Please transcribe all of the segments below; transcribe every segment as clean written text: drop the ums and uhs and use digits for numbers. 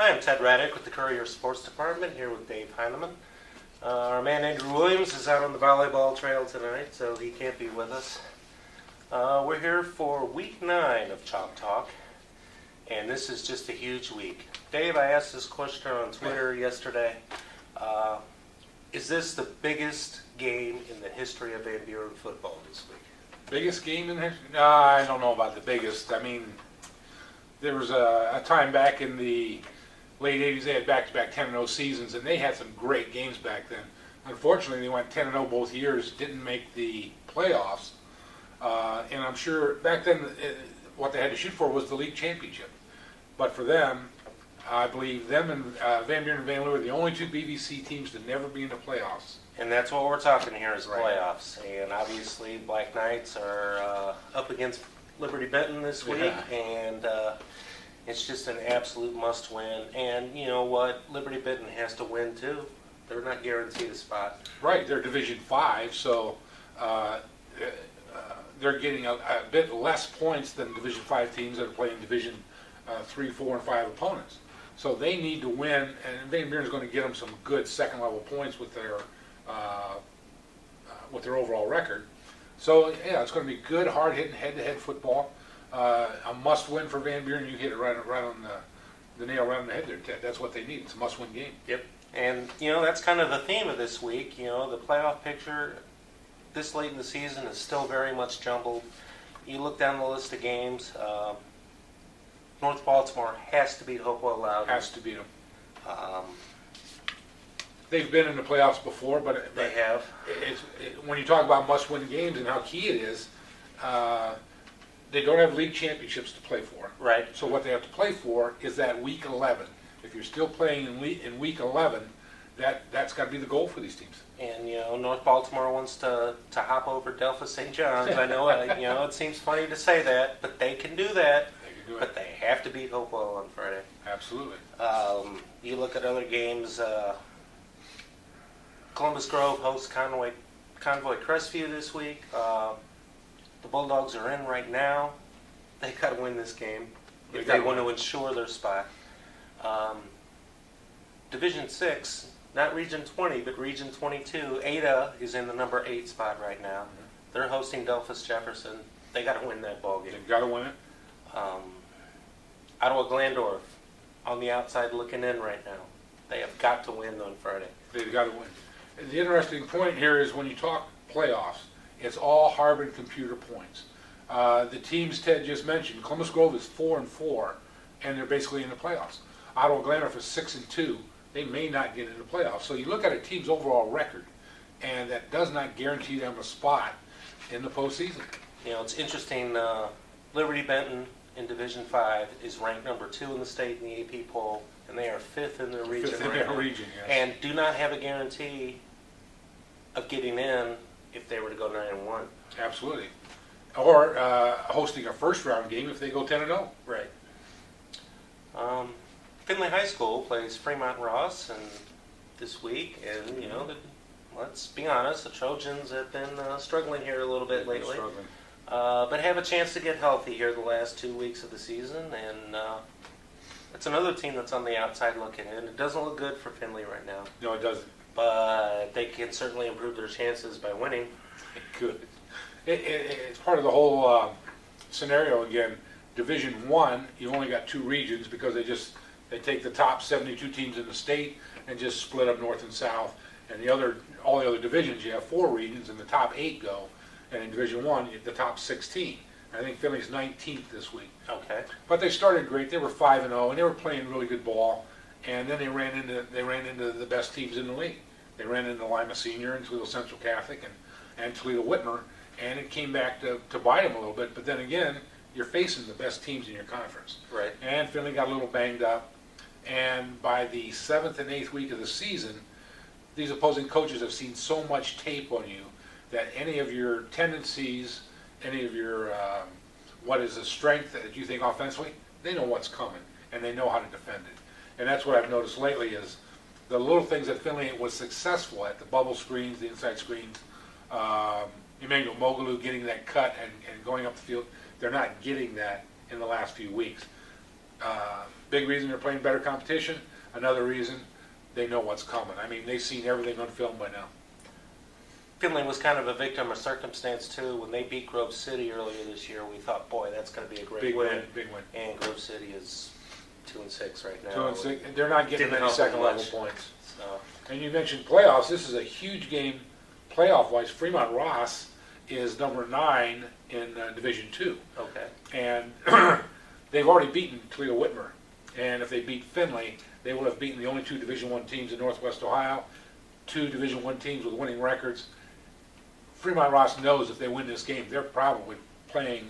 Hi, I'm Ted Radick with the Courier Sports Department, here with Dave Hanneman. Our man Andrew Williams is out on the volleyball trail tonight, so he can't be with us. We're here for week 9 of Chalk Talk, and this is just a huge week. Dave, I asked this question on Twitter yesterday. Is this the biggest game in the history of Van Buren football this week? Biggest game in history? No, I don't know about the biggest. I mean, there was a time back in the late 80s, they had back-to-back 10-0 seasons, and they had some great games back then. Unfortunately, they went 10-0 both years, didn't make the playoffs, and I'm sure back then what they had to shoot for was the league championship. But for them, I believe them and Van Buren and Van Leeuwen were the only two BVC teams to never be in the playoffs. And that's what we're talking here is Right. playoffs. And obviously, Black Knights are up against Liberty Benton this week, Yeah. and it's just an absolute must-win. And you know what? Liberty Benton has to win too. They're not guaranteed a spot. Right, they're Division 5, so they're getting a bit less points than Division 5 teams that are playing Division 3, 4, and 5 opponents. So they need to win, and Van Buren is going to get them some good second-level points with their overall record. So yeah, it's going to be good, hard-hitting, head-to-head football. A must-win for Van Buren. You hit it right on the nail right on the head there, Ted. That's what they need. It's a must-win game. Yep. And you know that's kind of the theme of this week. You know, the playoff picture this late in the season is still very much jumbled. You look down the list of games. North Baltimore has to beat Hopewell Loudon. Has to beat them. They've been in the playoffs before, but They have. When you talk about must-win games and how key it is, they don't have league championships to play for. Right. So what they have to play for is that week 11. If you're still playing in week 11, that's got to be the goal for these teams. And you know, North Baltimore wants to hop over Delphi St. John's. I know, you know, it seems funny to say that, but they can do that. They can do it. But they have to beat Hopewell on Friday. Absolutely. You look at other games. Columbus Grove hosts Convoy Crestview this week. The Bulldogs are in right now. They got to win this game if they want to ensure their spot. Division 6, not Region 20, but Region 22. Ada is in the number 8 spot right now. Mm-hmm. They're hosting Delphus Jefferson. They got to win that ball game. They've got to win it. Ottawa Glandorf on the outside looking in right now. They have got to win on Friday. They've got to win. And the interesting point here is when you talk playoffs, it's all Harbin computer points. The teams Ted just mentioned, Columbus Grove is 4-4, and they're basically in the playoffs. Ottawa Glandorf is 6-2. They may not get into the playoffs. So you look at a team's overall record, and that does not guarantee them a spot in the postseason. You know, it's interesting. Liberty Benton in Division 5 is ranked number 2 in the state in the AP poll, and they are 5th in their region. Fifth in their region, yes. And do not have a guarantee of getting in if they were to go 9-1. Absolutely. Or hosting a first-round game if they go 10-0. Right. Findlay High School plays Fremont Ross and this week, and you know, let's be honest, the Trojans have been struggling here a little bit lately. But have a chance to get healthy here the last 2 weeks of the season, and it's another team that's on the outside looking in. It doesn't look good for Findlay right now. No, it doesn't. But they can certainly improve their chances by winning. Good. It's part of the whole scenario again. Division 1, you only got 2 regions because they take the top 72 teams in the state and just split up north and south. And all the other divisions, you have 4 regions, and the top 8 go. And in Division 1, the top 16. I think Findlay's 19th this week. Okay. But they started great. They were 5-0, and they were playing really good ball. And then they ran into the best teams in the league. They ran into Lima Senior and Toledo Central Catholic and Toledo Whitmer, and it came back to bite them a little bit. But then again, you're facing the best teams in your conference. Right. And Findlay got a little banged up. And by the 7th and 8th week of the season, these opposing coaches have seen so much tape on you that any of your tendencies, any of your what is the strength that you think offensively, they know what's coming and they know how to defend it. And that's what I've noticed lately is the little things that Findlay was successful at, the bubble screens, the inside screens, Emmanuel Mogaloo getting that cut and going up the field, they're not getting that in the last few weeks. Big reason they're playing better competition. Another reason, they know what's coming. I mean, they've seen everything on film by now. Finley was kind of a victim of circumstance too. When they beat Grove City earlier this year, we thought, boy, that's going to be a great Big win. win, big win. And Grove City is 2-6 right now. 2-6. They're not getting Didn't many help second level much. points. So, And you mentioned playoffs. This is a huge game playoff-wise. Fremont Ross is number 9 in Division II. okay. And they've already beaten Toledo Whitmer. And if they beat Finley, they will have beaten the only 2 Division I teams in Northwest Ohio, 2 Division I teams with winning records. Fremont Ross knows if they win this game, they're probably playing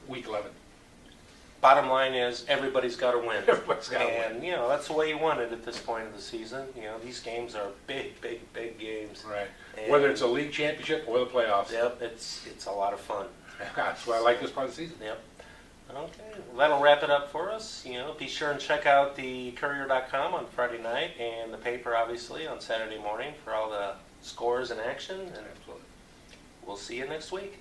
Week 11. Bottom line is everybody's got to win. Everybody's got to win. And, that's the way you want it at this point of the season. These games are big, big, big games. Right. And Whether it's a league championship or the playoffs. Yep, it's a lot of fun. That's why I like this part of the season. Yep. Okay, well, that'll wrap it up for us. Be sure and check out the Courier.com on Friday night and the paper, obviously, on Saturday morning for all the scores and action. And Absolutely. we'll see you next week.